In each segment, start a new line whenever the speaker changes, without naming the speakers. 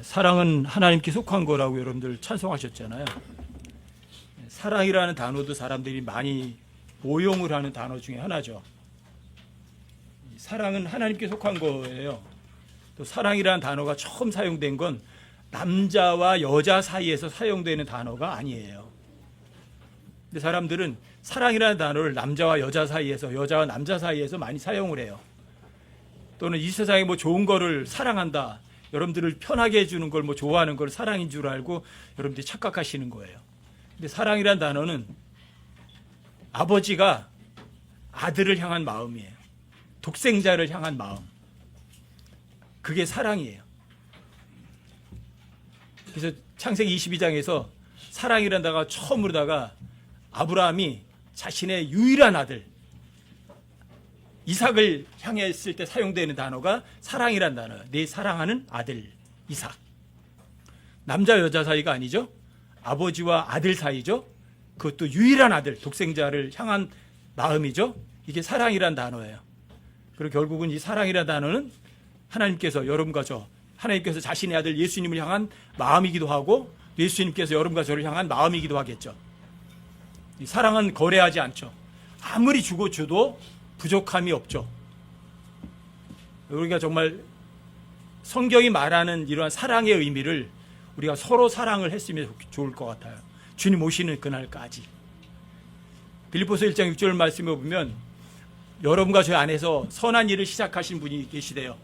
사랑은 하나님께 속한 거라고 여러분들 찬송하셨잖아요. 사랑이라는 단어도 사람들이 많이 오용을 하는 단어 중에 하나죠. 사랑은 하나님께 속한 거예요. 또 사랑이라는 단어가 처음 사용된 건 남자와 여자 사이에서 사용되는 단어가 아니에요. 근데 사람들은 사랑이라는 단어를 남자와 여자 사이에서, 여자와 남자 사이에서 많이 사용을 해요. 또는 이 세상에 뭐 좋은 거를 사랑한다, 여러분들을 편하게 해주는 걸 뭐 좋아하는 걸 사랑인 줄 알고 여러분들이 착각하시는 거예요. 근데 사랑이란 단어는 아버지가 아들을 향한 마음이에요. 독생자를 향한 마음. 그게 사랑이에요. 그래서 창세기 22장에서 사랑이란 단어가 처음으로다가 아브라함이 자신의 유일한 아들 이삭을 향했을 때 사용되는 단어가 사랑이란 단어예요. 내 사랑하는 아들 이삭. 남자 여자 사이가 아니죠. 아버지와 아들 사이죠. 그것도 유일한 아들 독생자를 향한 마음이죠. 이게 사랑이란 단어예요. 그리고 결국은 이 사랑이란 단어는 하나님께서 여러분과 하나님께서 자신의 아들 예수님을 향한 마음이기도 하고 예수님께서 여러분과 저를 향한 마음이기도 하겠죠. 이 사랑은 거래하지 않죠. 아무리 주고 줘도 부족함이 없죠. 우리가 정말 성경이 말하는 이러한 사랑의 의미를 우리가 서로 사랑을 했으면 좋을 것 같아요. 주님 오시는 그날까지. 빌립보서 1장 6절 말씀에 보면 여러분과 저 안에서 선한 일을 시작하신 분이 계시대요.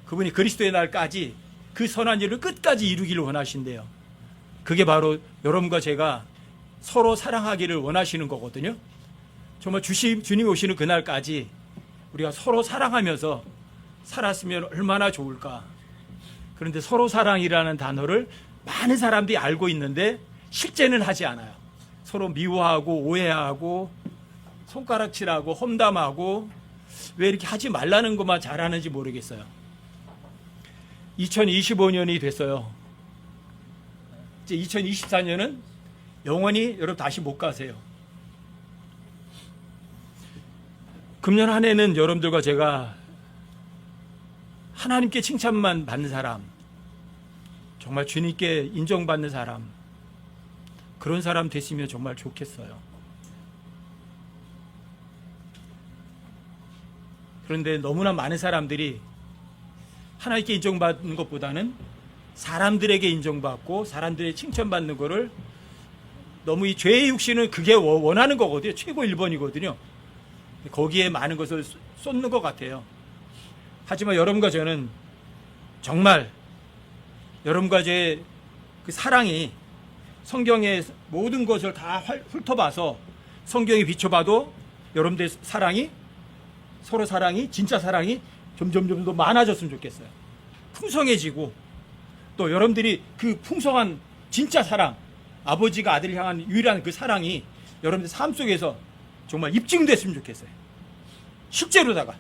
그분이 그리스도의 날까지 그 선한 일을 끝까지 이루기를 원하신대요. 그게 바로 여러분과 제가 서로 사랑하기를 원하시는 거거든요. 정말 주님이 오시는 그날까지 우리가 서로 사랑하면서 살았으면 얼마나 좋을까. 그런데 서로 사랑이라는 단어를 많은 사람들이 알고 있는데 실제는 하지 않아요. 서로 미워하고 오해하고 손가락질하고 험담하고 왜 이렇게 하지 말라는 것만 잘하는지 모르겠어요. 2025년이 됐어요. 이제 2024년은 영원히 여러분 다시 못 가세요. 금년 한 해는 여러분들과 제가 하나님께 칭찬만 받는 사람, 정말 주님께 인정받는 사람, 그런 사람 됐으면 정말 좋겠어요. 그런데 너무나 많은 사람들이 하나님께 인정받는 것보다는 사람들에게 인정받고 사람들의 칭찬받는 거를 너무 이 죄의 육신은 그게 원하는 거거든요. 최고 1번이거든요. 거기에 많은 것을 쏟는 것 같아요. 하지만 여러분과 저는 정말 여러분과 제 그 사랑이 성경의 모든 것을 다 훑어봐서 성경에 비춰봐도 여러분들의 사랑이, 서로 사랑이, 진짜 사랑이 점점 더 많아졌으면 좋겠어요. 풍성해지고 또 여러분들이 그 풍성한 진짜 사랑, 아버지가 아들을 향한 유일한 그 사랑이 여러분들 삶 속에서 정말 입증됐으면 좋겠어요. 실제로다가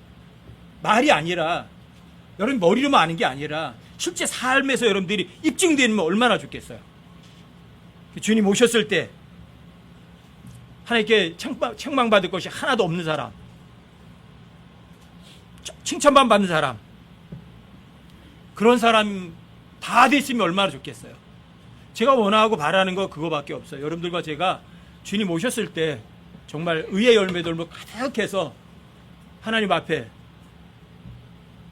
말이 아니라 여러분 머리로만 아는 게 아니라 실제 삶에서 여러분들이 입증되면 얼마나 좋겠어요. 주님 오셨을 때 하나님께 책망받을 것이 하나도 없는 사람, 칭찬만 받는 사람, 그런 사람 다 됐으면 얼마나 좋겠어요. 제가 원하고 바라는 거 그거밖에 없어요. 여러분들과 제가 주님 오셨을 때 정말 의의 열매들로 가득해서 하나님 앞에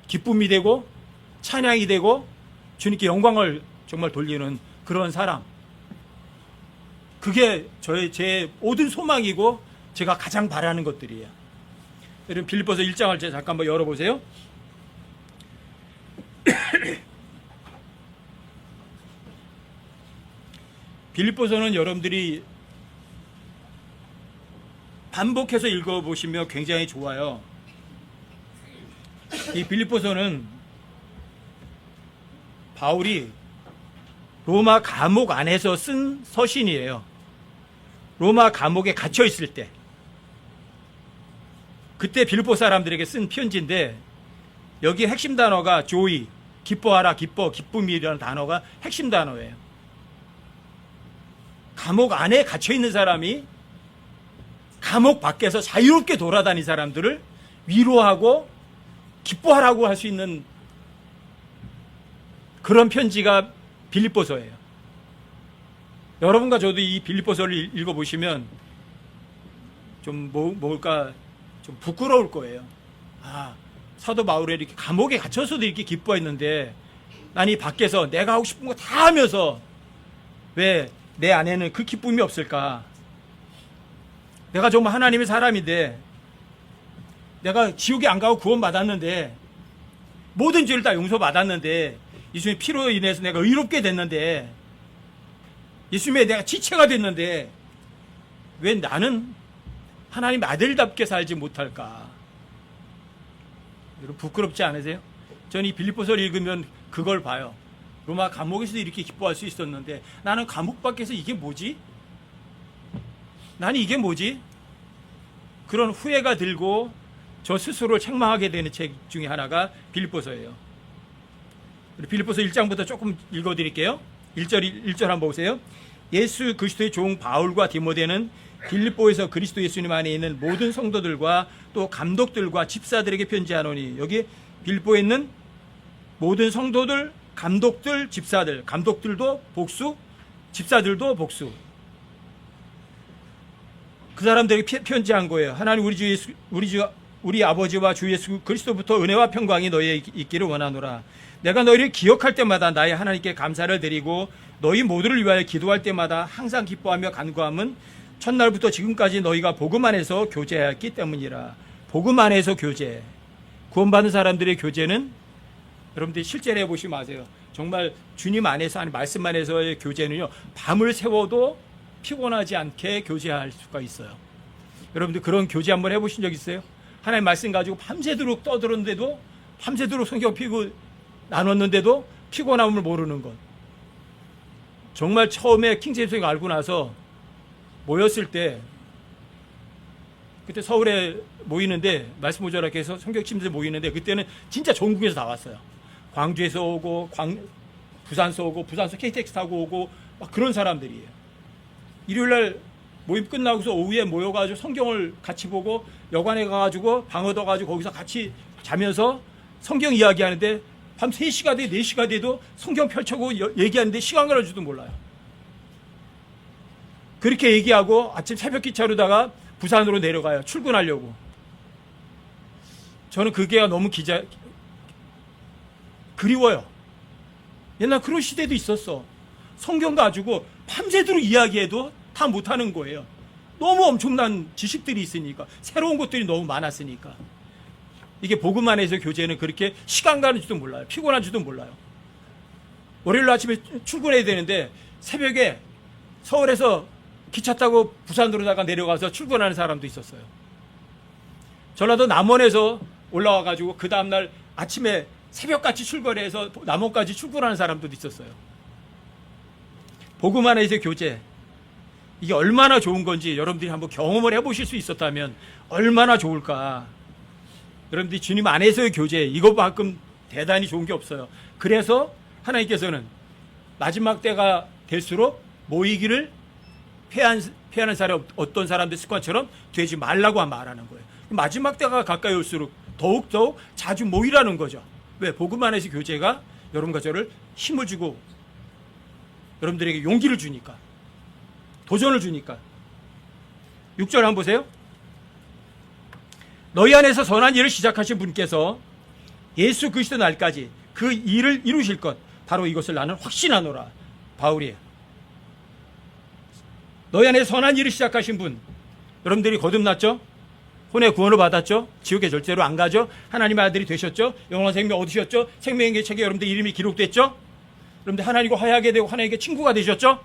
기쁨이 되고 찬양이 되고 주님께 영광을 정말 돌리는 그런 사람, 그게 제 모든 소망이고 제가 가장 바라는 것들이에요. 여러분 빌립보서 1장을 제가 잠깐 한번 열어보세요. 빌립보서는 여러분들이 반복해서 읽어보시면 굉장히 좋아요. 이 빌립보서는 바울이 로마 감옥 안에서 쓴 서신이에요. 로마 감옥에 갇혀 있을 때 그때 빌립보 사람들에게 쓴 편지인데 여기 핵심 단어가 조이, 기뻐하라, 기쁨이라는 단어가 핵심 단어예요. 감옥 안에 갇혀 있는 사람이 감옥 밖에서 자유롭게 돌아다니는 사람들을 위로하고 기뻐하라고 할 수 있는 그런 편지가 빌립보서예요. 여러분과 저도 이 빌립보서를 읽어보시면 좀 뭘까 좀 부끄러울 거예요. 아, 사도 바울이 이렇게 감옥에 갇혀서도 이렇게 기뻐했는데 난 이 밖에서 내가 하고 싶은 거 다 하면서 왜 내 안에는 그 기쁨이 없을까? 내가 정말 하나님의 사람인데 내가 지옥에 안 가고 구원받았는데 모든 죄를 다 용서받았는데 예수님의 피로 인해서 내가 의롭게 됐는데 예수님의 내가 지체가 됐는데 왜 나는 하나님 아들답게 살지 못할까? 여러분 부끄럽지 않으세요? 저는 이 빌립보서를 읽으면 그걸 봐요. 로마 감옥에서도 이렇게 기뻐할 수 있었는데 나는 감옥 밖에서 이게 뭐지? 나는 이게 뭐지? 그런 후회가 들고 저 스스로를 책망하게 되는 책 중에 하나가 빌립보서예요. 빌립보서 1장부터 조금 읽어드릴게요. 1절 한번 보세요. 예수 그리스도의 종 바울과 디모데는 빌립보에서 그리스도 예수님 안에 있는 모든 성도들과 또 감독들과 집사들에게 편지하노니, 여기 빌립보에 있는 모든 성도들, 감독들, 집사들, 감독들도 복수, 집사들도 복수. 그 사람들에게 편지한 거예요. 하나님 우리 아버지와 주 예수 그리스도부터 은혜와 평강이 너희에게 있기를 원하노라. 내가 너희를 기억할 때마다 나의 하나님께 감사를 드리고 너희 모두를 위하여 기도할 때마다 항상 기뻐하며 간구함은 첫날부터 지금까지 너희가 복음 안에서 교제하였기 때문이라. 복음 안에서 교제. 구원받은 사람들의 교제는 여러분들이 실제로 해보시지 마세요. 정말 주님 안에서 하는 말씀 안에서의 교제는요, 밤을 새워도 피곤하지 않게 교제할 수가 있어요. 여러분들 그런 교제 한번 해보신 적 있어요? 하나님 말씀 가지고 밤새도록 떠들었는데도, 밤새도록 성경 피고 나눴는데도 피곤함을 모르는 것. 정말 처음에 킹제임스 알고 나서 모였을 때, 그때 서울에 모이는데, 말씀 모자라게 해서 성경 침대 모이는데, 그때는 진짜 전국에서 다 왔어요. 광주에서 오고, 부산서 오고, 부산서 KTX 타고 오고, 막 그런 사람들이에요. 일요일날 모임 끝나고서 오후에 모여가지고 성경을 같이 보고, 여관에 가가지고 방 얻어가지고 거기서 같이 자면서 성경 이야기하는데, 밤 3시가 돼, 4시가 돼도 성경 펼쳐고 얘기하는데 시간 가는 줄도 몰라요. 그렇게 얘기하고 아침 새벽 기차로다가 부산으로 내려가요. 출근하려고. 저는 그게 너무 그리워요. 옛날 그런 시대도 있었어. 성경 가지고 밤새도록 이야기해도 다 못하는 거예요. 너무 엄청난 지식들이 있으니까, 새로운 것들이 너무 많았으니까. 이게 복음 안에서 교제는 그렇게 시간 가는 줄도 몰라요. 피곤한 줄도 몰라요. 월요일 아침에 출근해야 되는데 새벽에 서울에서 기차 타고 부산으로다가 내려가서 출근하는 사람도 있었어요. 전라도 남원에서 올라와가지고 그 다음날 아침에 새벽같이 출근해서 남원까지 출근하는 사람들도 있었어요. 복음 안에서 교제, 이게 얼마나 좋은 건지 여러분들이 한번 경험을 해보실 수 있었다면 얼마나 좋을까. 여러분들이 주님 안에서의 교제, 이것만큼 대단히 좋은 게 없어요. 그래서 하나님께서는 마지막 때가 될수록 모이기를 피하는 사람, 어떤 사람들 습관처럼 되지 말라고 말하는 거예요. 마지막 때가 가까이 올수록 더욱더욱 자주 모이라는 거죠. 왜? 복음 안에서 교제가 여러분과 저를 힘을 주고 여러분들에게 용기를 주니까, 도전을 주니까. 6절 한번 보세요. 너희 안에서 선한 일을 시작하신 분께서 예수 그리스도 날까지 그 일을 이루실 것, 바로 이것을 나는 확신하노라. 바울이에요. 너희 안에 선한 일을 시작하신 분, 여러분들이 거듭났죠? 혼의 구원을 받았죠? 지옥에 절대로 안 가죠? 하나님의 아들이 되셨죠? 영원한 생명 얻으셨죠? 생명의 책에 여러분들 이름이 기록됐죠? 여러분들 하나님과 화해하게 되고 하나님께 친구가 되셨죠?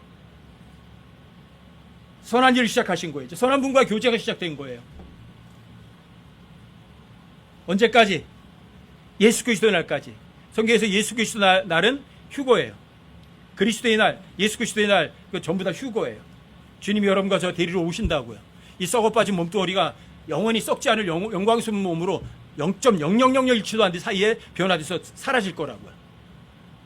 선한 일을 시작하신 거예요. 선한 분과 교제가 시작된 거예요. 언제까지? 예수 그리스도의 날까지. 성경에서 예수 그리스도 날은 휴거예요. 그리스도의 날, 예수 그리스도의 날, 그 전부 다 휴거예요. 주님이 여러분과 저 데리러 오신다고요. 이 썩어 빠진 몸뚱어리가 영원히 썩지 않을 영광스러운 몸으로 0.0001초도 안 돼 사이에 변화돼서 사라질 거라고요.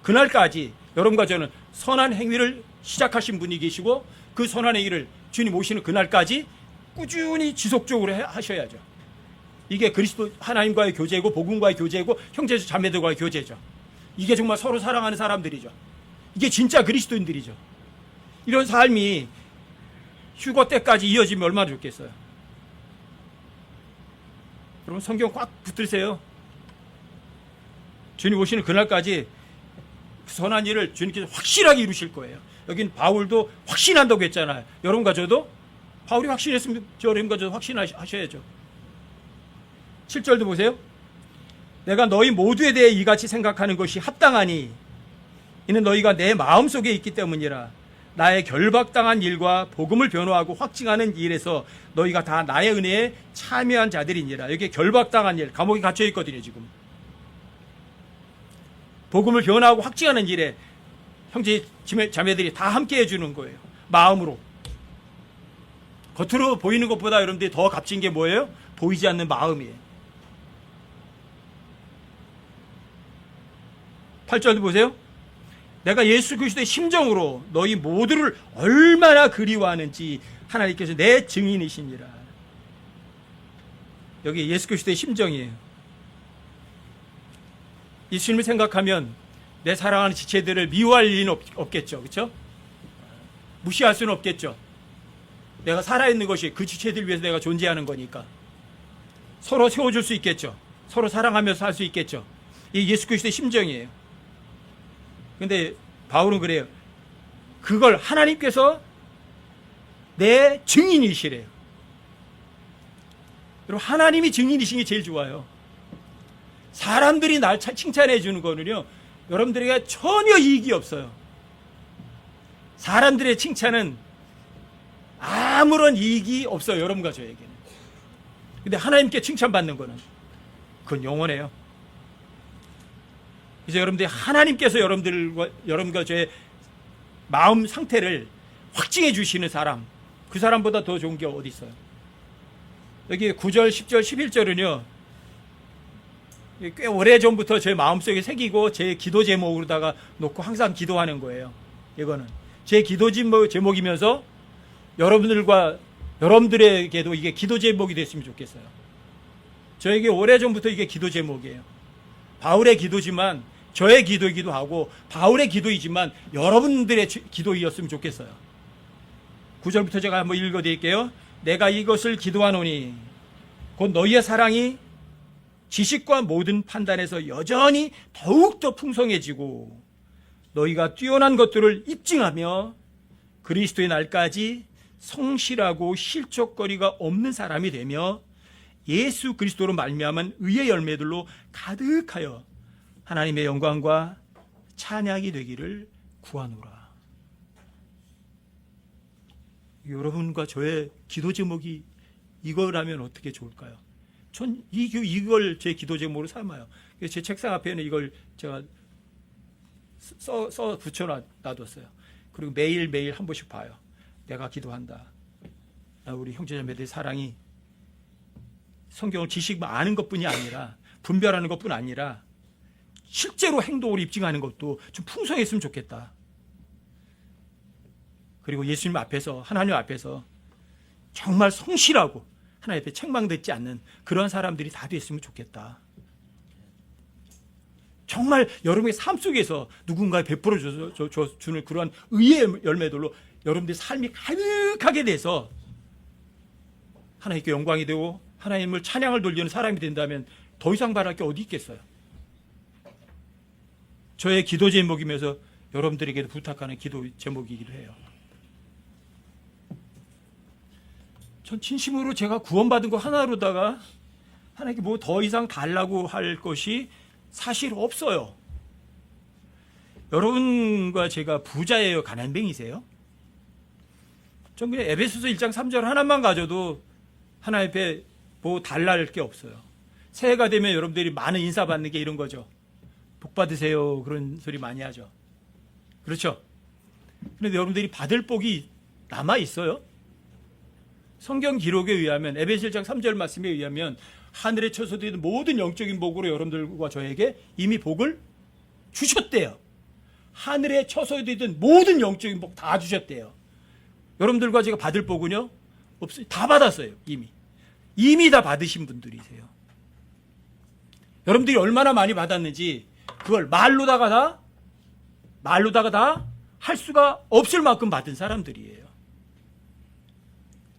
그날까지 여러분과 저는 선한 행위를 시작하신 분이 계시고, 그 선한 행위를 주님 오시는 그날까지 꾸준히 지속적으로 하셔야죠. 이게 그리스도 하나님과의 교제고, 복음과의 교제고, 형제 자매들과의 교제죠. 이게 정말 서로 사랑하는 사람들이죠. 이게 진짜 그리스도인들이죠. 이런 삶이 휴거 때까지 이어지면 얼마나 좋겠어요. 여러분 성경 꽉 붙들세요. 주님 오시는 그날까지 선한 일을 주님께서 확실하게 이루실 거예요. 여긴 바울도 확신한다고 했잖아요. 여러분과 저도 바울이 확신했으면 여러분과 저도 확신하셔야죠. 7절도 보세요. 내가 너희 모두에 대해 이같이 생각하는 것이 합당하니 이는 너희가 내 마음속에 있기 때문이라. 나의 결박당한 일과 복음을 변호하고 확증하는 일에서 너희가 다 나의 은혜에 참여한 자들이니라. 여기 결박당한 일, 감옥에 갇혀 있거든요 지금. 복음을 변호하고 확증하는 일에 형제 자매들이 다 함께 해주는 거예요. 마음으로. 겉으로 보이는 것보다 여러분들이 더 값진 게 뭐예요? 보이지 않는 마음이에요. 8절도 보세요. 내가 예수 그리스도의 심정으로 너희 모두를 얼마나 그리워하는지 하나님께서 내 증인이시니라. 여기 예수 그리스도의 심정이에요. 예수님을 생각하면 내 사랑하는 지체들을 미워할 일은 없겠죠. 그렇죠? 무시할 수는 없겠죠. 내가 살아있는 것이 그 지체들 위해서 내가 존재하는 거니까 서로 세워줄 수 있겠죠. 서로 사랑하면서 살 수 있겠죠. 이 예수 그리스도의 심정이에요. 근데 바울은 그래요. 그걸 하나님께서 내 증인이시래요. 여러분 하나님이 증인이신 게 제일 좋아요. 사람들이 날 칭찬해 주는 거는요, 여러분들에게 전혀 이익이 없어요. 사람들의 칭찬은 아무런 이익이 없어요. 여러분과 저에게는. 근데 하나님께 칭찬받는 거는 그건 영원해요. 이제 여러분들이 하나님께서 여러분과 저의 마음 상태를 확증해 주시는 사람, 그 사람보다 더 좋은 게 어디 있어요? 여기 9절, 10절, 11절은요 꽤 오래전부터 제 마음속에 새기고 제 기도 제목으로다가 놓고 항상 기도하는 거예요. 이거는 제 기도 제목이면서 여러분들에게도 이게 기도 제목이 됐으면 좋겠어요. 저에게 오래전부터 이게 기도 제목이에요. 바울의 기도지만 저의 기도이기도 하고 바울의 기도이지만 여러분들의 기도이었으면 좋겠어요. 9절부터 제가 한번 읽어드릴게요. 내가 이것을 기도하노니 곧 너희의 사랑이 지식과 모든 판단에서 여전히 더욱더 풍성해지고 너희가 뛰어난 것들을 입증하며 그리스도의 날까지 성실하고 실족거리가 없는 사람이 되며 예수 그리스도로 말미암은 의의 열매들로 가득하여 하나님의 영광과 찬양이 되기를 구하노라. 여러분과 저의 기도 제목이 이거라면 어떻게 좋을까요? 전 이걸 제 기도 제목으로 삼아요. 제 책상 앞에는 이걸 제가 써 붙여놔뒀어요. 그리고 매일매일 한 번씩 봐요. 내가 기도한다. 우리 형제자매들의 사랑이 성경을 지식만 아는 것뿐이 아니라 분별하는 것뿐 아니라 실제로 행동으로 입증하는 것도 좀 풍성했으면 좋겠다. 그리고 예수님 앞에서, 하나님 앞에서 정말 성실하고 하나님 앞에 책망듣지 않는 그런 사람들이 다 됐으면 좋겠다. 정말 여러분의 삶 속에서 누군가에 베풀어 주는 그러한 의의 열매들로 여러분들의 삶이 가득하게 돼서 하나님께 영광이 되고 하나님을 찬양을 돌리는 사람이 된다면 더 이상 바랄 게 어디 있겠어요? 저의 기도 제목이면서 여러분들에게도 부탁하는 기도 제목이기도 해요. 전 진심으로 제가 구원받은 거 하나로다가 하나님께 뭐 더 이상 달라고 할 것이 사실 없어요. 여러분과 제가 부자예요? 가난뱅이세요? 전 그냥 에베소서 1장 3절 하나만 가져도 하나님 앞에 뭐 달랄 게 없어요. 새해가 되면 여러분들이 많은 인사 받는 게 이런 거죠. 복 받으세요. 그런 소리 많이 하죠. 그렇죠? 그런데 여러분들이 받을 복이 남아 있어요. 성경 기록에 의하면 에베소 1장 3절 말씀에 의하면 하늘에 처소되는 모든 영적인 복으로 여러분들과 저에게 이미 복을 주셨대요. 하늘에 처소되던 모든 영적인 복 다 주셨대요. 여러분들과 제가 받을 복은요? 없어요. 다 받았어요. 이미 다 받으신 분들이세요. 여러분들이 얼마나 많이 받았는지 그걸 말로다가 다 할 수가 없을 만큼 받은 사람들이에요.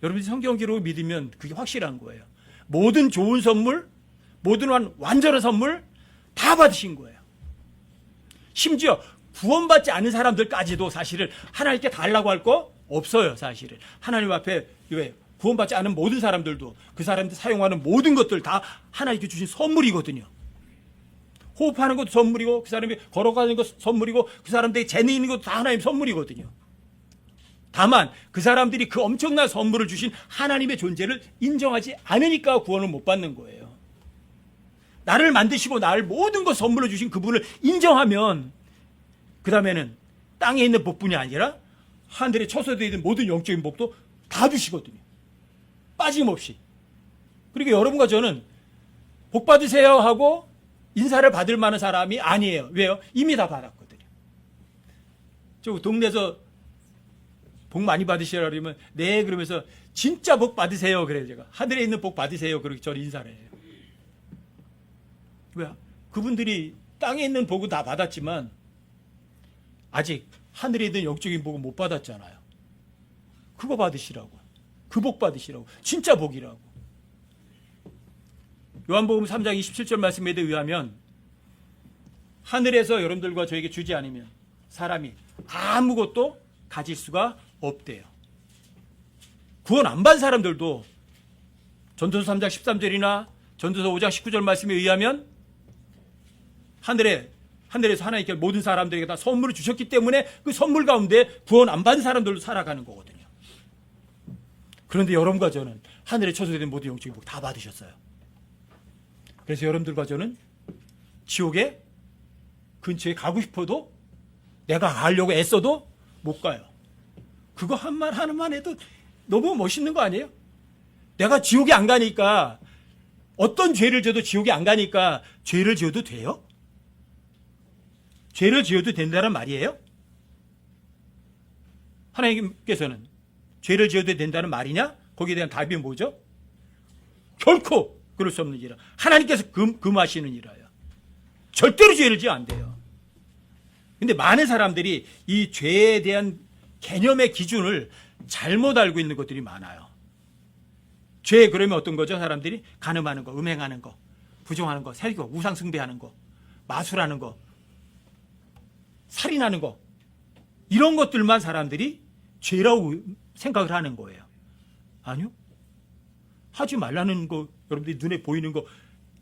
여러분이 성경 기록을 믿으면 그게 확실한 거예요. 모든 좋은 선물, 모든 완전한 선물 다 받으신 거예요. 심지어 구원받지 않은 사람들까지도 사실은 하나님께 달라고 할 거 없어요. 사실은 하나님 앞에 왜 구원받지 않은 모든 사람들도 그 사람들 사용하는 모든 것들 다 하나님께 주신 선물이거든요. 호흡하는 것도 선물이고 그 사람이 걸어가는 것도 선물이고 그 사람들이 재능 있는 것도 다 하나님 선물이거든요. 다만 그 사람들이 그 엄청난 선물을 주신 하나님의 존재를 인정하지 않으니까 구원을 못 받는 거예요. 나를 만드시고 나를 모든 것 선물로 주신 그분을 인정하면 그 다음에는 땅에 있는 복뿐이 아니라 하늘에 처소되어 있는 모든 영적인 복도 다 주시거든요. 빠짐없이. 그리고 여러분과 저는 복 받으세요 하고 인사를 받을 만한 사람이 아니에요. 왜요? 이미 다 받았거든요. 저 동네에서 복 많이 받으시라 그러면 네 그러면서 진짜 복 받으세요 그래요. 제가 하늘에 있는 복 받으세요 그렇게 저를 인사를 해요. 왜? 그분들이 땅에 있는 복은 다 받았지만 아직 하늘에 있는 영적인 복은 못 받았잖아요. 그거 받으시라고. 그 복 받으시라고. 진짜 복이라고. 요한복음 3장 27절 말씀에 의하면 하늘에서 여러분들과 저에게 주지 않으면 사람이 아무것도 가질 수가 없대요. 구원 안 받은 사람들도 전도서 3장 13절이나 전도서 5장 19절 말씀에 의하면 하늘에서 하나님께 모든 사람들에게 다 선물을 주셨기 때문에 그 선물 가운데 구원 안 받은 사람들도 살아가는 거거든요. 그런데 여러분과 저는 하늘에 처소된 모든 영적인 복 다 받으셨어요. 그래서 여러분들과 저는 지옥에 근처에 가고 싶어도 내가 가려고 애써도 못 가요. 그거 한 말 하나만 해도 너무 멋있는 거 아니에요? 내가 지옥에 안 가니까 어떤 죄를 지어도 지옥에 안 가니까 죄를 지어도 돼요? 죄를 지어도 된다는 말이에요? 하나님께서는 죄를 지어도 된다는 말이냐? 거기에 대한 답이 뭐죠? 결코 그럴 수 없느니라. 하나님께서 금하시느니라요. 절대로 죄를 지어 안 돼요. 근데 많은 사람들이 이 죄에 대한 개념의 기준을 잘못 알고 있는 것들이 많아요. 죄 그러면 어떤 거죠? 사람들이 간음하는 거, 음행하는 거, 부정하는 거, 살고 우상 숭배하는 거, 마술하는 거, 살인하는 거, 이런 것들만 사람들이 죄라고 생각을 하는 거예요. 아니요. 하지 말라는 거, 여러분들이 눈에 보이는 거,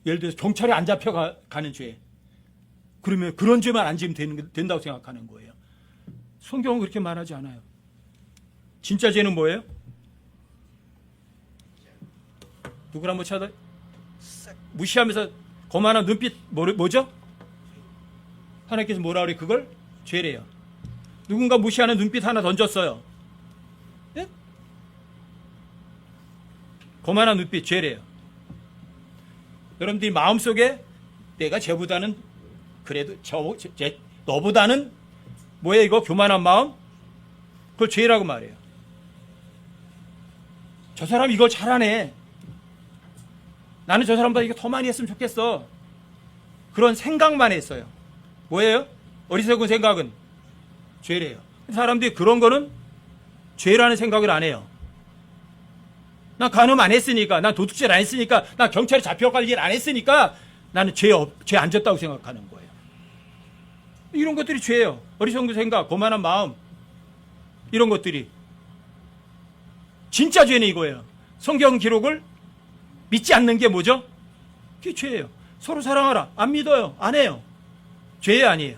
예를 들어서 경찰에 안 잡혀가는 죄, 그러면 그런 죄만 안 지으면 된다고 생각하는 거예요. 성경은 그렇게 말하지 않아요. 진짜 죄는 뭐예요? 누구를 한번 찾아 무시하면서 거만한 눈빛 뭐죠? 하나님께서 뭐라 그래? 그걸 죄래요. 누군가 무시하는 눈빛 하나 던졌어요. 예? 거만한 눈빛 죄래요. 여러분들이 마음속에 내가 쟤보다는 그래도 너보다는 뭐야 이거 교만한 마음? 그걸 죄라고 말해요. 저 사람 이걸 잘하네. 나는 저 사람보다 이거 더 많이 했으면 좋겠어. 그런 생각만 했어요. 뭐예요? 어리석은 생각은 죄래요. 사람들이 그런 거는 죄라는 생각을 안 해요. 나 간음 안 했으니까, 나 도둑질 안 했으니까, 나 경찰에 잡혀갈 일 안 했으니까 나는 죄 안 졌다고 생각하는 거예요. 이런 것들이 죄예요. 어리석은 생각, 거만한 마음, 이런 것들이. 진짜 죄는 이거예요. 성경 기록을 믿지 않는 게 뭐죠? 그게 죄예요. 서로 사랑하라. 안 믿어요. 안 해요. 죄 아니에요.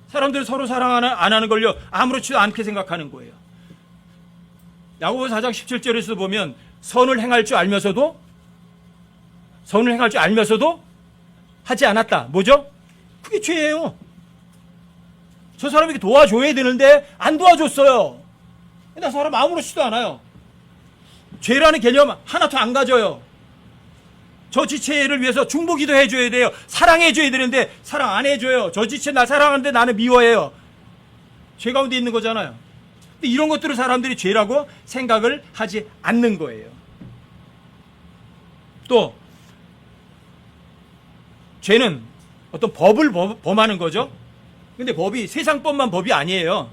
사람들 서로 사랑 안 하는 걸요 아무렇지도 않게 생각하는 거예요. 야고보 4장 17절에서 보면 선을 행할 줄 알면서도 하지 않았다. 뭐죠? 그게 죄예요. 저 사람에게 도와줘야 되는데 안 도와줬어요. 나 사람 아무렇지도 않아요. 죄라는 개념 하나도 안 가져요. 저 지체를 위해서 중보기도 해줘야 돼요. 사랑해줘야 되는데 사랑 안 해줘요. 저 지체 나 사랑하는데 나는 미워해요. 죄 가운데 있는 거잖아요. 근데 이런 것들을 사람들이 죄라고 생각을 하지 않는 거예요. 또 죄는 어떤 법을 범하는 거죠. 근데 법이 세상 법만 법이 아니에요.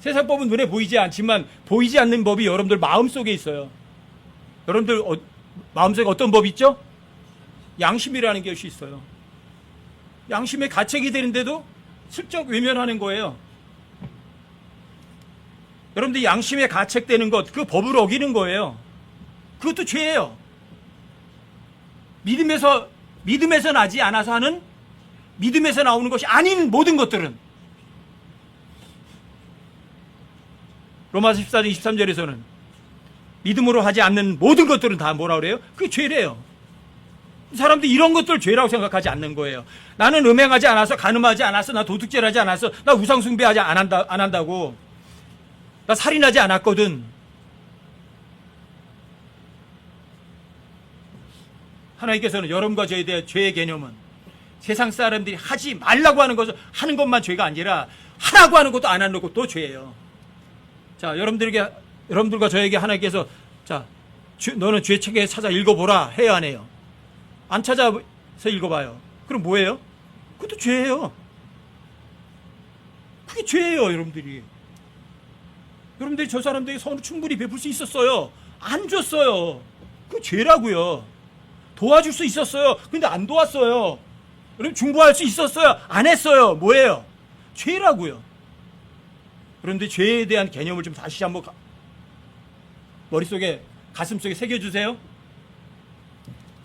세상 법은 눈에 보이지 않지만 보이지 않는 법이 여러분들 마음속에 있어요. 여러분들 마음속에 어떤 법이 있죠? 양심이라는 것이 있어요. 양심의 가책이 되는데도 슬쩍 외면하는 거예요. 여러분들 양심에 가책되는 것, 그 법을 어기는 거예요. 그것도 죄예요. 믿음에서 나지 않아서 하는, 믿음에서 나오는 것이 아닌 모든 것들은, 로마서 14장 23절에서는 믿음으로 하지 않는 모든 것들은 다 뭐라 그래요? 그게 죄래요. 사람들이 이런 것들 죄라고 생각하지 않는 거예요. 나는 음행하지 않아서, 간음하지 않았어, 나 도둑질하지 않았어, 나 우상숭배하지 안 한다고, 나 살인하지 않았거든. 하나님께서는 여러분과 저에 대한 죄의 개념은 세상 사람들이 하지 말라고 하는 것을 하는 것만 죄가 아니라 하라고 하는 것도 안 하는 것도 죄예요. 자, 여러분들과 저에게 하나님께서, 자, 너는 죄책에 찾아 읽어보라 해야 안 해요? 안 찾아서 읽어봐요. 그럼 뭐예요? 그것도 죄예요. 그게 죄예요, 여러분들이. 여러분들이 저 사람들에게 선을 충분히 베풀 수 있었어요. 안 줬어요. 그게 죄라고요. 도와줄 수 있었어요. 근데 안 도왔어요. 여러분 중보할 수 있었어요. 안 했어요. 뭐예요? 죄라고요. 그런데 죄에 대한 개념을 좀 다시 한번 머릿속에, 가슴속에 새겨주세요.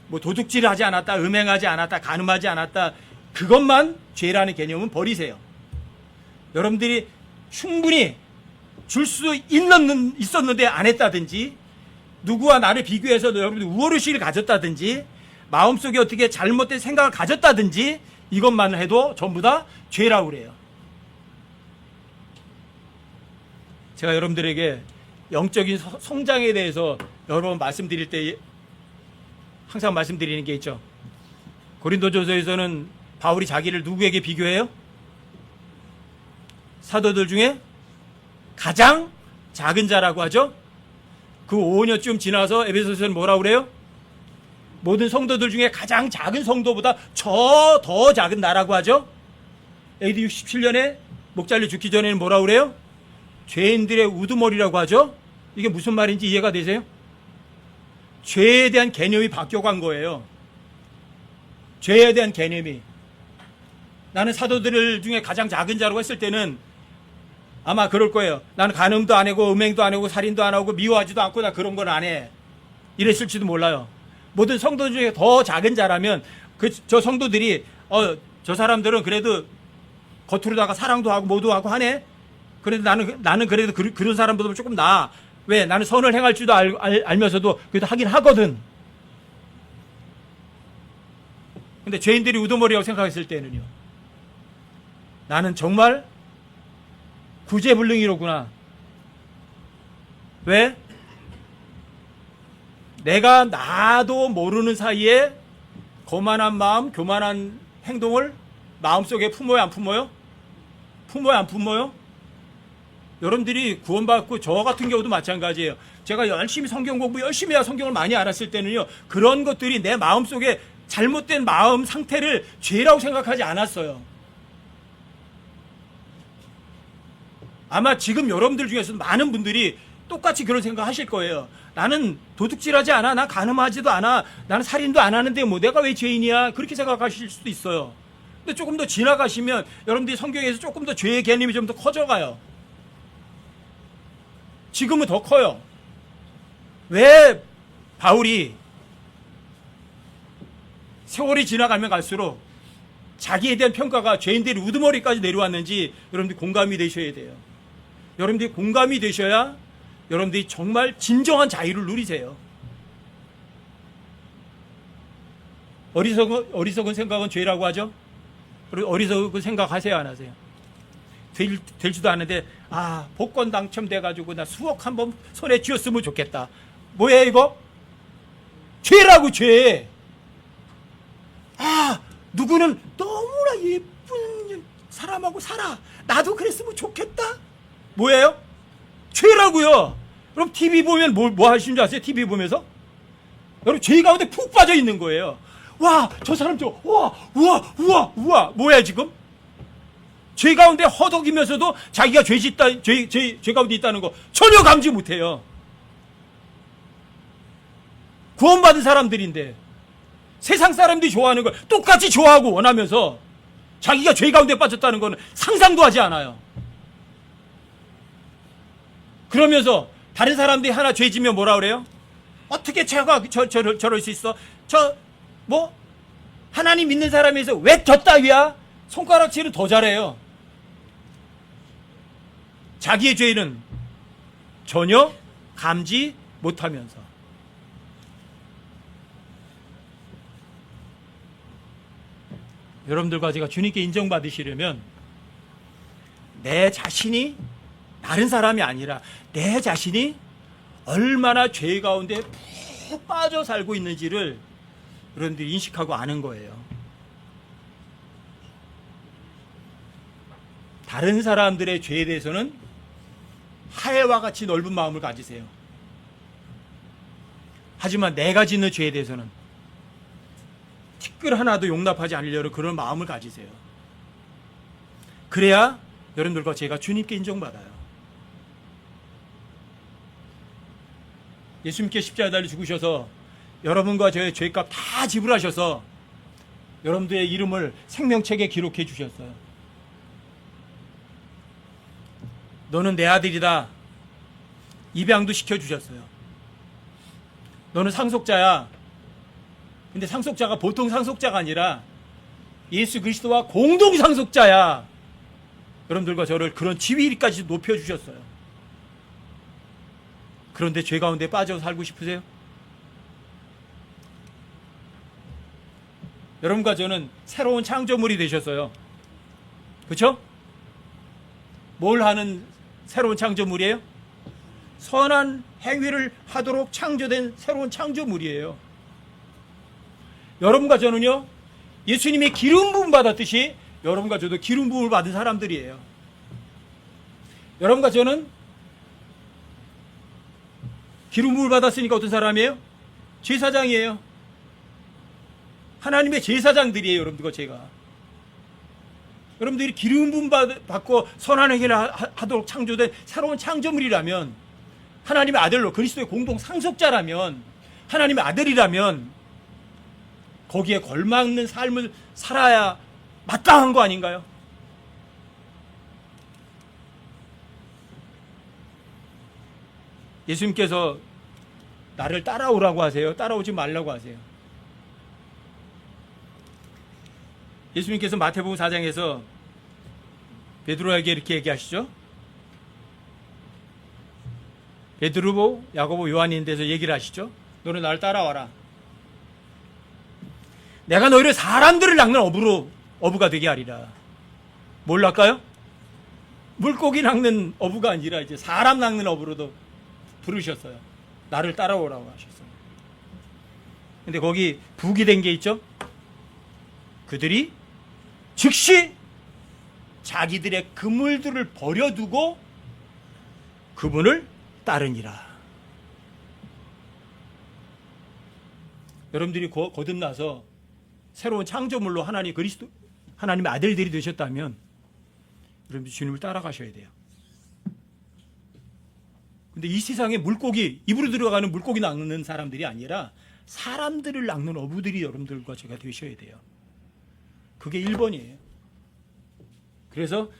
뭐 도둑질하지 않았다, 음행하지 않았다, 간음하지 않았다, 그것만 죄라는 개념은 버리세요. 여러분들이 충분히 줄 수 있었는데 안 했다든지, 누구와 나를 비교해서 여러분들 우월의식을 가졌다든지, 마음속에 어떻게 잘못된 생각을 가졌다든지, 이것만 해도 전부 다 죄라고 그래요. 제가 여러분들에게 영적인 성장에 대해서 여러 번 말씀드릴 때 항상 말씀드리는 게 있죠. 고린도전서에서는 바울이 자기를 누구에게 비교해요? 사도들 중에 가장 작은 자라고 하죠. 그 5년쯤 지나서 에베소서는 뭐라고 그래요? 모든 성도들 중에 가장 작은 성도보다 더 작은 나라고 하죠. AD 67년에 목 잘려 죽기 전에는 뭐라고 그래요? 죄인들의 우두머리라고 하죠. 이게 무슨 말인지 이해가 되세요? 죄에 대한 개념이 바뀌어간 거예요. 죄에 대한 개념이. 나는 사도들 중에 가장 작은 자라고 했을 때는 아마 그럴 거예요. 나는 간음도 안 하고 음행도 안 하고 살인도 안 하고 미워하지도 않고 나 그런 건 안 해. 이랬을지도 몰라요. 모든 성도들 중에 더 작은 자라면 저 성도들이 저 사람들은 그래도 겉으로다가 사랑도 하고 뭐도 하고 하네. 그래도 나는 그래도 그런 사람보다 조금 나아. 왜? 나는 선을 행할 줄도 알면서도 그래도 하긴 하거든. 근데 죄인들이 우두머리라고 생각했을 때는요, 나는 정말 구제불능이로구나. 왜? 내가 나도 모르는 사이에 거만한 마음, 교만한 행동을 마음속에 품어요, 안 품어요? 품어요, 안 품어요? 여러분들이 구원받고 저 같은 경우도 마찬가지예요. 제가 열심히 성경 공부 열심히 해야 성경을 많이 알았을 때는요, 그런 것들이 내 마음속에 잘못된 마음 상태를 죄라고 생각하지 않았어요. 아마 지금 여러분들 중에서 많은 분들이 똑같이 그런 생각 하실 거예요. 나는 도둑질하지 않아, 나 간음하지도 않아, 나는 살인도 안 하는데 뭐 내가 왜 죄인이야, 그렇게 생각하실 수도 있어요. 근데 조금 더 지나가시면 여러분들이 성경에서 조금 더 죄의 개념이 좀 더 커져가요. 지금은 더 커요. 왜 바울이 세월이 지나가면 갈수록 자기에 대한 평가가 죄인들이 우두머리까지 내려왔는지 여러분들이 공감이 되셔야 돼요. 여러분들이 공감이 되셔야 여러분들이 정말 진정한 자유를 누리세요. 어리석은 생각은 죄라고 하죠. 그리고 어리석은 생각하세요, 안 하세요? 될지도 않은데, 복권 당첨돼가지고 나 수억 한번 손에 쥐었으면 좋겠다. 뭐야 이거? 죄라고, 죄. 누구는 너무나 예쁜 사람하고 살아, 나도 그랬으면 좋겠다. 뭐예요? 죄라고요. 그럼 TV 보면 뭐 하시는 줄 아세요? TV 보면서 여러분 죄 가운데 푹 빠져 있는 거예요. 와, 저 사람 우와. 뭐야, 지금? 죄 가운데 허덕이면서도 자기가 죄 가운데 있다는 거 전혀 감지 못해요. 구원받은 사람들인데 세상 사람들이 좋아하는 걸 똑같이 좋아하고 원하면서 자기가 죄 가운데 빠졌다는 거는 상상도 하지 않아요. 그러면서 다른 사람들이 하나 죄 지면 뭐라 그래요? 어떻게 죄가 저럴 수 있어? 하나님 믿는 사람에서 왜 저 따위야? 손가락질은 더 잘해요. 자기의 죄는 전혀 감지 못하면서. 여러분들과 제가 주님께 인정받으시려면 내 자신이 다른 사람이 아니라 내 자신이 얼마나 죄 가운데 푹 빠져 살고 있는지를 여러분들이 인식하고 아는 거예요. 다른 사람들의 죄에 대해서는 하해와 같이 넓은 마음을 가지세요. 하지만 내가 짓는 죄에 대해서는 티끌 하나도 용납하지 않으려는 그런 마음을 가지세요. 그래야 여러분들과 제가 주님께 인정받아요. 예수님께 십자가에 달려 죽으셔서 여러분과 저의 죄값 다 지불하셔서 여러분들의 이름을 생명책에 기록해 주셨어요. 너는 내 아들이다. 입양도 시켜주셨어요. 너는 상속자야. 근데 상속자가 보통 상속자가 아니라 예수 그리스도와 공동 상속자야. 여러분들과 저를 그런 지위까지 높여주셨어요. 그런데 죄 가운데 빠져 살고 싶으세요? 여러분과 저는 새로운 창조물이 되셨어요. 그렇죠? 뭘 하는 새로운 창조물이에요? 선한 행위를 하도록 창조된 새로운 창조물이에요. 여러분과 저는요, 예수님의 기름 부음 받았듯이 여러분과 저도 기름 부음을 받은 사람들이에요. 여러분과 저는 기름 부음을 받았으니까 어떤 사람이에요? 제사장이에요. 하나님의 제사장들이에요, 여러분들과 제가. 여러분들이 기름 부음 받고 선한 행위를 하도록 창조된 새로운 창조물이라면, 하나님의 아들로 그리스도의 공동 상속자라면, 하나님의 아들이라면 거기에 걸맞는 삶을 살아야 마땅한 거 아닌가요? 예수님께서 나를 따라오라고 하세요? 따라오지 말라고 하세요? 예수님께서 마태복음 4장에서 베드로에게 이렇게 얘기하시죠. 베드로, 야고보, 요한인 데서 얘기를 하시죠. 너는 나를 따라와라. 내가 너희를 사람들을 낚는 어부가 되게 하리라. 뭘 낚아요? 물고기 낚는 어부가 아니라 이제 사람 낚는 어부로도 부르셨어요. 나를 따라오라고 하셨어요. 근데 거기 북이 된 게 있죠. 그들이 즉시 자기들의 그물들을 버려두고 그분을 따르니라. 여러분들이 거듭나서 새로운 창조물로 하나님의 아들들이 되셨다면 여러분들 주님을 따라가셔야 돼요. 근데 이 세상에 물고기, 입으로 들어가는 물고기 낚는 사람들이 아니라 사람들을 낚는 어부들이 여러분들과 제가 되셔야 돼요. 그게 1번이에요. 그래서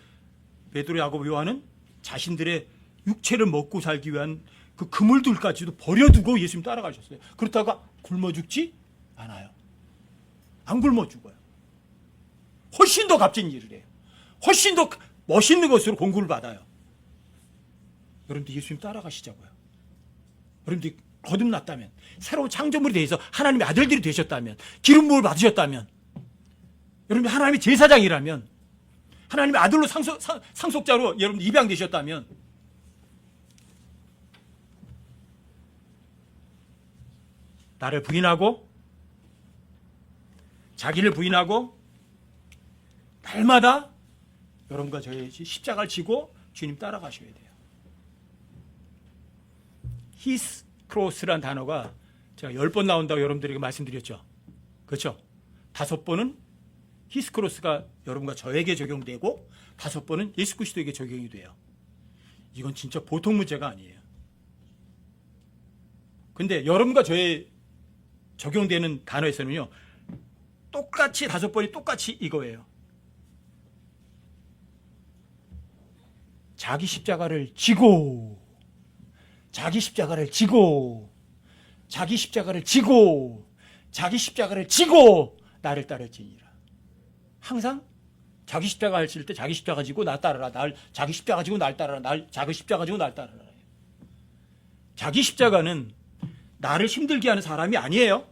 베드로, 야고보, 요한은 자신들의 육체를 먹고 살기 위한 그 그물들까지도 버려두고 예수님 따라가셨어요. 그렇다가 굶어 죽지 않아요. 안 굶어 죽어요. 훨씬 더 값진 일을 해요. 훨씬 더 멋있는 것으로 공급을 받아요. 여러분들 예수님 따라가시자고요. 여러분들 거듭났다면, 새로운 창조물이 되어서 하나님의 아들들이 되셨다면, 기름 부음을 받으셨다면, 여러분 하나님의 제사장이라면, 하나님의 아들로 상속자로 여러분 입양되셨다면, 나를 부인하고 자기를 부인하고 날마다 여러분과 저의 십자가를 지고 주님 따라가셔야 돼요. His cross란 단어가 제가 10번 나온다고 여러분들에게 말씀드렸죠. 그렇죠? 5번은 히스크로스가 여러분과 저에게 적용되고 5번은 예수 그리스도에게 적용이 돼요. 이건 진짜 보통 문제가 아니에요. 근데 여러분과 저에 적용되는 단어에서는요, 똑같이 5번이 똑같이 이거예요. 자기 십자가를 지고, 자기 십자가를 지고, 자기 십자가를 지고, 자기 십자가를 지고 나를 따를지니라. 항상 자기 십자가 질 때 자기 십자가 지고 나 따르라. 자기 십자가 지고 날 따르라. 자기 십자가 지고 날 따르라. 자기 십자가는 나를 힘들게 하는 사람이 아니에요.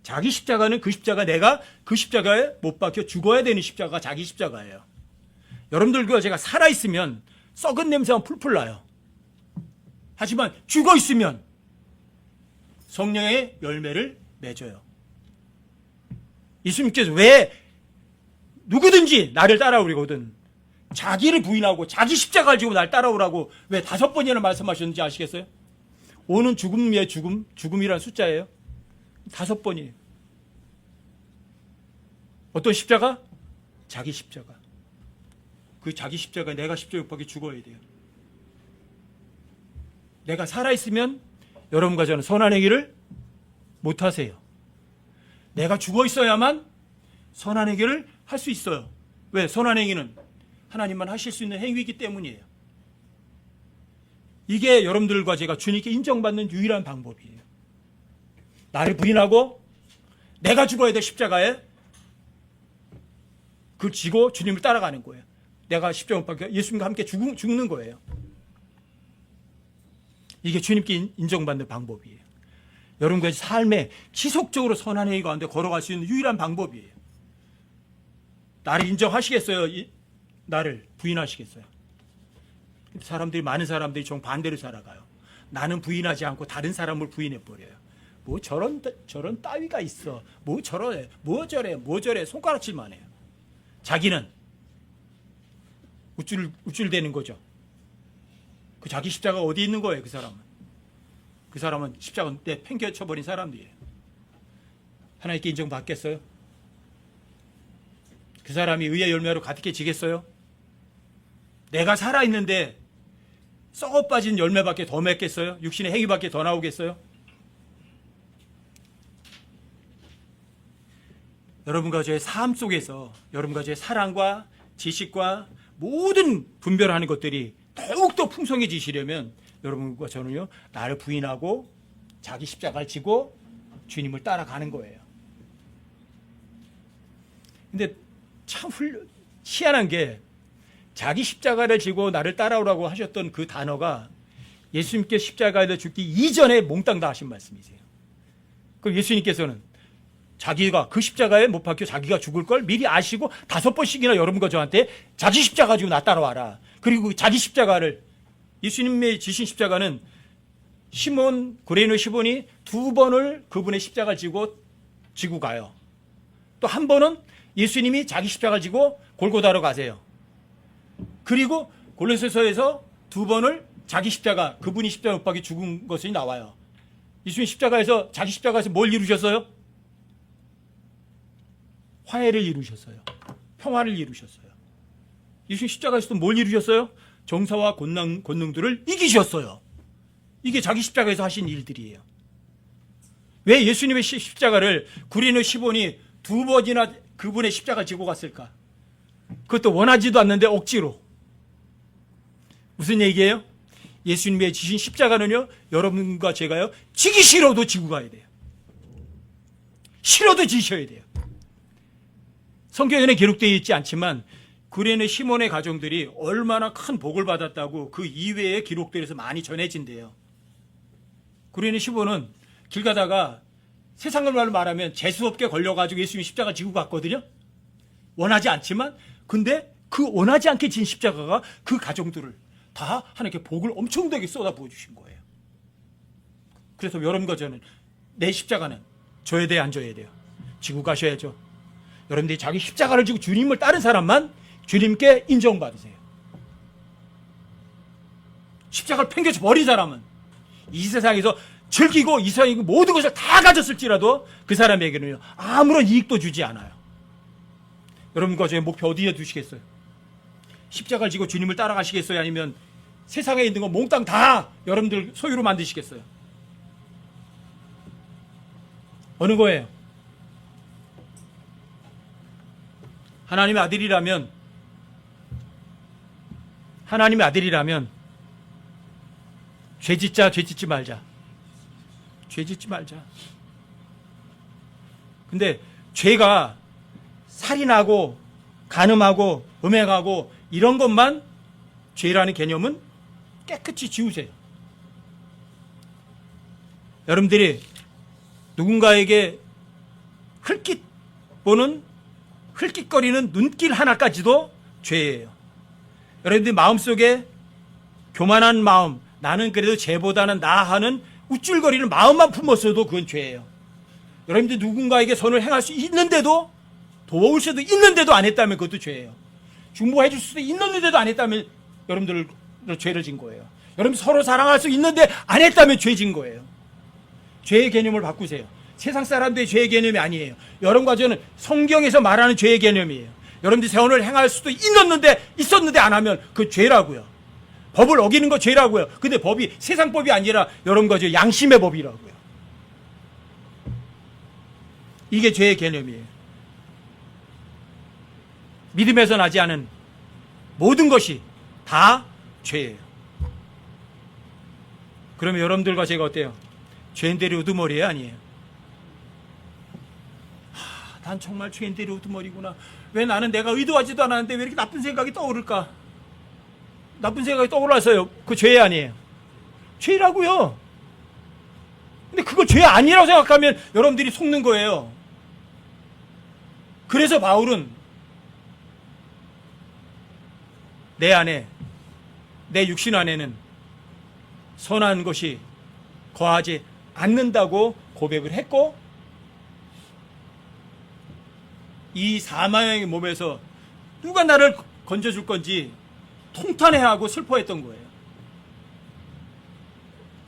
자기 십자가는 그 십자가, 내가 그 십자가에 못 박혀 죽어야 되는 십자가가 자기 십자가예요. 여러분들과 제가 살아있으면 썩은 냄새가 풀풀 나요. 하지만 죽어있으면 성령의 열매를 맺어요. 예수님께서 왜 누구든지 나를 따라오려거든 자기를 부인하고 자기 십자가를 지고 날 따라오라고 왜 5번이나 말씀하셨는지 아시겠어요? 오는 죽음의 죽음이라는 숫자예요. 5번이에요. 어떤 십자가? 자기 십자가. 그 자기 십자가, 내가 십자가 못 박혀 죽어야 돼요. 내가 살아있으면 여러분과 저는 선한 행위를 못하세요. 내가 죽어 있어야만 선한 행위를 할 수 있어요. 왜? 선한 행위는 하나님만 하실 수 있는 행위이기 때문이에요. 이게 여러분들과 제가 주님께 인정받는 유일한 방법이에요. 나를 부인하고 내가 죽어야 될 십자가에 그 지고 주님을 따라가는 거예요. 내가 십자가 못 박혀 예수님과 함께 죽는 거예요. 이게 주님께 인정받는 방법이에요. 여러분과 삶에 지속적으로 선한 행위 가운데 걸어갈 수 있는 유일한 방법이에요. 나를 인정하시겠어요? 나를 부인하시겠어요? 사람들이, 많은 사람들이 정반대로 살아가요. 나는 부인하지 않고 다른 사람을 부인해버려요. 뭐 저런 따위가 있어. 뭐 저래, 뭐 저래 손가락질만 해요. 자기는 우쭐대는 거죠. 그 자기 십자가 어디 있는 거예요, 그 사람은. 그 사람은 십자가 때 팽개쳐버린 사람들이에요. 하나님께 인정받겠어요? 그 사람이 의의 열매로 가득해지겠어요? 내가 살아있는데 썩어 빠진 열매밖에 더 맺겠어요? 육신의 행위밖에 더 나오겠어요? 여러분과 저의 삶 속에서 여러분과 저의 사랑과 지식과 모든 분별하는 것들이 더욱더 풍성해지시려면 여러분과 저는요, 나를 부인하고 자기 십자가를 지고 주님을 따라가는 거예요. 근데 참 희한한 게 자기 십자가를 지고 나를 따라오라고 하셨던 그 단어가 예수님께 십자가에 죽기 이전에 몽땅 다 하신 말씀이세요. 그럼 예수님께서는 자기가 그 십자가에 못 박혀 자기가 죽을 걸 미리 아시고 5번씩이나 여러분과 저한테 자기 십자가 가지고 나 따라와라. 그리고 자기 십자가를, 예수님의 지신 십자가는 구레네 시몬이 2번을 그분의 십자가를 지고 가요. 또 한 번은 예수님이 자기 십자가를 지고 골고다로 가세요. 그리고 골로새서에서 2번을 자기 십자가, 그분이 십자가 못 박혀 죽은 것이 나와요. 예수님 십자가에서, 자기 십자가에서 뭘 이루셨어요? 화해를 이루셨어요. 평화를 이루셨어요. 예수님 십자가에서도 뭘 이루셨어요? 정사와 권능들을 이기셨어요. 이게 자기 십자가에서 하신 일들이에요. 왜 예수님의 십자가를 구레네 시몬이 2번이나 그분의 십자가를 지고 갔을까? 그것도 원하지도 않는데 억지로. 무슨 얘기예요? 예수님의 지신 십자가는요, 여러분과 제가요, 지기 싫어도 지고 가야 돼요. 싫어도 지셔야 돼요. 성경에는 기록되어 있지 않지만 구레네 시몬의 가정들이 얼마나 큰 복을 받았다고 그 이외의 기록들에서 많이 전해진대요. 구레네 시몬은 길 가다가 세상을 말하면 재수없게 걸려가지고 예수님 십자가 지고 갔거든요. 원하지 않지만, 근데 그 원하지 않게 진 십자가가 그 가정들을 다 하나님께 복을 엄청나게 쏟아부어 주신 거예요. 그래서 여러분과 저는 내 십자가는 져야 돼요, 안 져야 돼요? 지고 가셔야죠. 여러분들이 자기 십자가를 지고 주님을 따른 사람만 주님께 인정받으세요. 십자가를 팽개쳐 버린 사람은 이 세상에서 즐기고 이상이 모든 것을 다 가졌을지라도 그 사람에게는요 아무런 이익도 주지 않아요. 여러분과 저의 목표 어디에 두시겠어요? 십자가를 지고 주님을 따라가시겠어요? 아니면 세상에 있는 거 몽땅 다 여러분들 소유로 만드시겠어요? 어느 거예요? 하나님의 아들이라면 죄 짓지 말자. 죄 짓지 말자. 근데 죄가 살인하고 간음하고 음행하고 이런 것만 죄라는 개념은 깨끗이 지우세요. 여러분들이 누군가에게 흘깃거리는 눈길 하나까지도 죄예요. 여러분들 마음속에 교만한 마음, 나는 그래도 쟤보다는 나하는 우쭐거리는 마음만 품었어도 그건 죄예요. 여러분들 누군가에게 선을 행할 수 있는데도, 도울 수도 있는데도 안 했다면 그것도 죄예요. 중보해 줄 수도 있는데도 안 했다면 여러분들 죄를 진 거예요. 여러분 서로 사랑할 수 있는데 안 했다면 죄 진 거예요. 죄의 개념을 바꾸세요. 세상 사람들의 죄의 개념이 아니에요. 여러분과 저는 성경에서 말하는 죄의 개념이에요. 여러분들이 선을 행할 수도 있었는데 안 하면 그 죄라고요. 법을 어기는 거 죄라고요. 근데 법이 세상 법이 아니라 여러분과 저 양심의 법이라고요. 이게 죄의 개념이에요. 믿음에서 나지 않은 모든 것이 다 죄예요. 그러면 여러분들과 제가 어때요? 죄인들의 우두머리예요, 아니에요? 난 정말 죄인들의 우두머리구나. 왜 나는 내가 의도하지도 않았는데 왜 이렇게 나쁜 생각이 떠오를까? 나쁜 생각이 떠올라서요. 그 죄 아니에요? 죄라고요. 근데 그거 죄 아니라고 생각하면 여러분들이 속는 거예요. 그래서 바울은 내 안에, 내 육신 안에는 선한 것이 거하지 않는다고 고백을 했고, 이 사망의 몸에서 누가 나를 건져줄 건지 통탄해하고 슬퍼했던 거예요.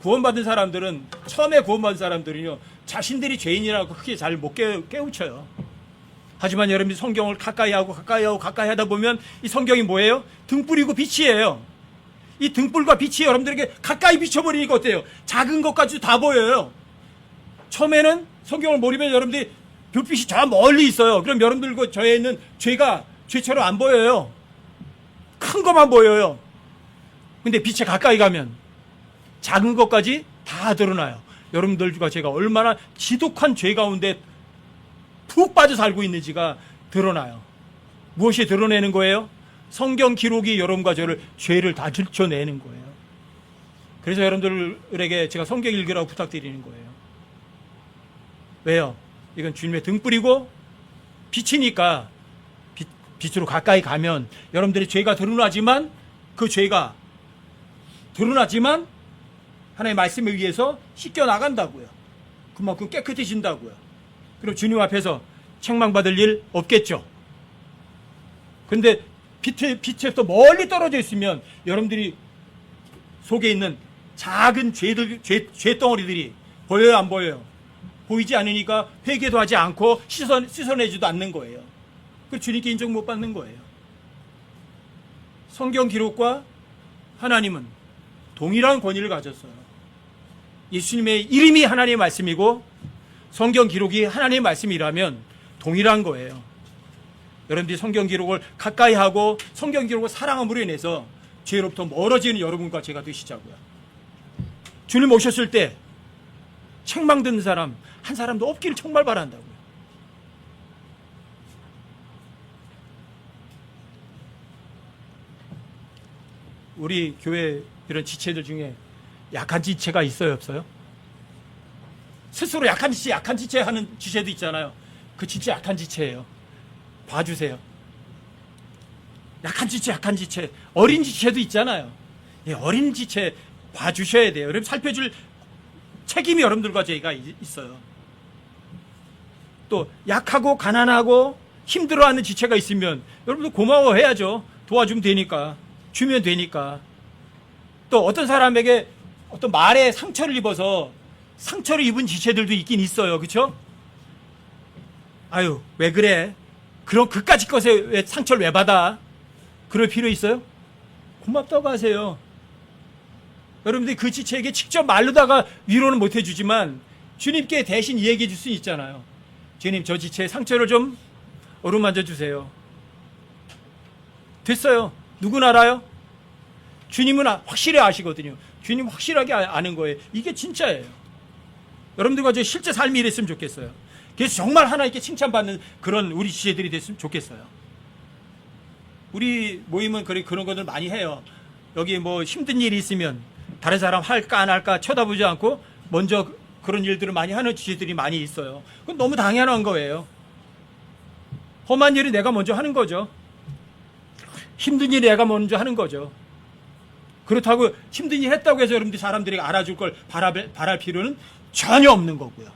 구원받은 사람들은, 처음에 구원받은 사람들은요, 자신들이 죄인이라고 크게 잘 못 깨우쳐요. 하지만 여러분이 성경을 가까이 하다 보면 이 성경이 뭐예요? 등불이고 빛이에요. 이 등불과 빛이 여러분들에게 가까이 비춰버리니까 어때요? 작은 것까지도 다 보여요. 처음에는 성경을 모르면 여러분들이 불빛이 저 멀리 있어요. 그럼 여러분들과 저에 있는 죄가 죄처럼 안 보여요. 큰 것만 보여요. 근데 빛에 가까이 가면 작은 것까지 다 드러나요. 여러분들과 제가 얼마나 지독한 죄 가운데 푹 빠져 살고 있는지가 드러나요. 무엇이 드러내는 거예요? 성경 기록이 여러분과 저를 죄를 다 들춰내는 거예요. 그래서 여러분들에게 제가 성경 읽으라고 부탁드리는 거예요. 왜요? 이건 주님의 등불이고 빛이니까 빛으로 가까이 가면 여러분들의 죄가 드러나지만, 그 죄가 드러나지만 하나님의 말씀에 의해서 씻겨 나간다고요. 그만큼 깨끗해진다고요. 그럼 주님 앞에서 책망받을 일 없겠죠. 그런데 빛에서 멀리 떨어져 있으면 여러분들이 속에 있는 작은 죄덩어리들이 보여요, 안 보여요? 보이지 않으니까 회개도 하지 않고 씻어내지도 않는 거예요. 그 주님께 인정 못 받는 거예요. 성경 기록과 하나님은 동일한 권위를 가졌어요. 예수님의 이름이 하나님의 말씀이고 성경 기록이 하나님의 말씀이라면 동일한 거예요. 여러분들이 성경 기록을 가까이 하고 성경 기록을 사랑함으로 인해서 죄로부터 멀어지는 여러분과 제가 되시자고요. 주님 오셨을 때 책망 듣는 사람 한 사람도 없기를 정말 바란다고요. 우리 교회 이런 지체들 중에 약한 지체가 있어요, 없어요? 스스로 약한 지체 하는 지체도 있잖아요. 그 진짜 약한 지체예요. 봐주세요. 약한 지체. 어린 지체도 있잖아요. 예, 어린 지체 봐주셔야 돼요. 여러분 살펴줄 책임이 여러분들과 저희가 있어요. 또 약하고 가난하고 힘들어하는 지체가 있으면 여러분들 고마워해야죠. 도와주면 되니까. 주면 되니까. 또 어떤 사람에게 어떤 말에 상처를 입어서 상처를 입은 지체들도 있긴 있어요. 그렇죠? 아유, 왜 그래? 그럼 그까짓 것에 왜 상처를 왜 받아? 그럴 필요 있어요? 고맙다고 하세요. 여러분들이 그 지체에게 직접 말로다가 위로는 못 해주지만 주님께 대신 이야기해 줄 수 있잖아요. 주님, 저 지체의 상처를 좀 어루만져 주세요. 됐어요. 누구나 알아요? 주님은 확실히 아시거든요. 주님 확실하게 아는 거예요. 이게 진짜예요. 여러분들과 저 실제 삶이 이랬으면 좋겠어요. 그래서 정말 하나님께 칭찬받는 그런 우리 지체들이 됐으면 좋겠어요. 우리 모임은 그런 것들 많이 해요. 여기 뭐 힘든 일이 있으면 다른 사람 할까 안 할까 쳐다보지 않고 먼저 그런 일들을 많이 하는 지체들이 많이 있어요. 그건 너무 당연한 거예요. 험한 일을 내가 먼저 하는 거죠. 힘든 일을 내가 먼저 하는 거죠. 그렇다고 힘든 일 했다고 해서 여러분들이 사람들이 알아줄 걸 바랄 필요는 전혀 없는 거고요.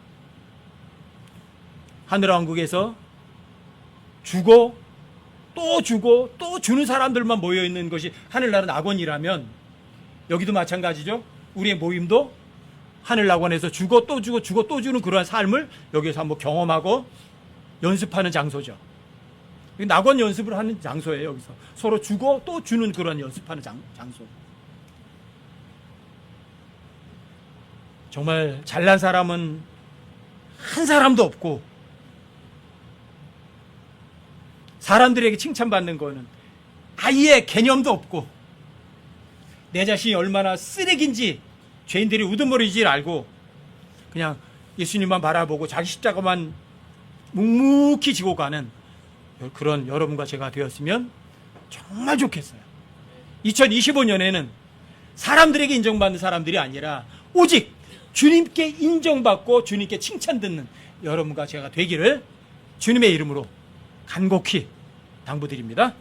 하늘왕국에서 주고 또 주고 또 주는 사람들만 모여있는 것이 하늘나라 낙원이라면 여기도 마찬가지죠. 우리의 모임도 하늘낙원에서 주고 또 주고 주고 또 주는 그러한 삶을 여기서 한번 경험하고 연습하는 장소죠. 낙원 연습을 하는 장소예요. 여기서 서로 주고 또 주는 그런 연습하는 장소. 정말 잘난 사람은 한 사람도 없고 사람들에게 칭찬받는 거는 아예 개념도 없고 내 자신이 얼마나 쓰레기인지 죄인들이 우두머리인지 알고 그냥 예수님만 바라보고 자기 십자가만 묵묵히 지고 가는 그런 여러분과 제가 되었으면 정말 좋겠어요. 2025년에는 사람들에게 인정받는 사람들이 아니라 오직 주님께 인정받고 주님께 칭찬 듣는 여러분과 제가 되기를 주님의 이름으로 간곡히 당부드립니다.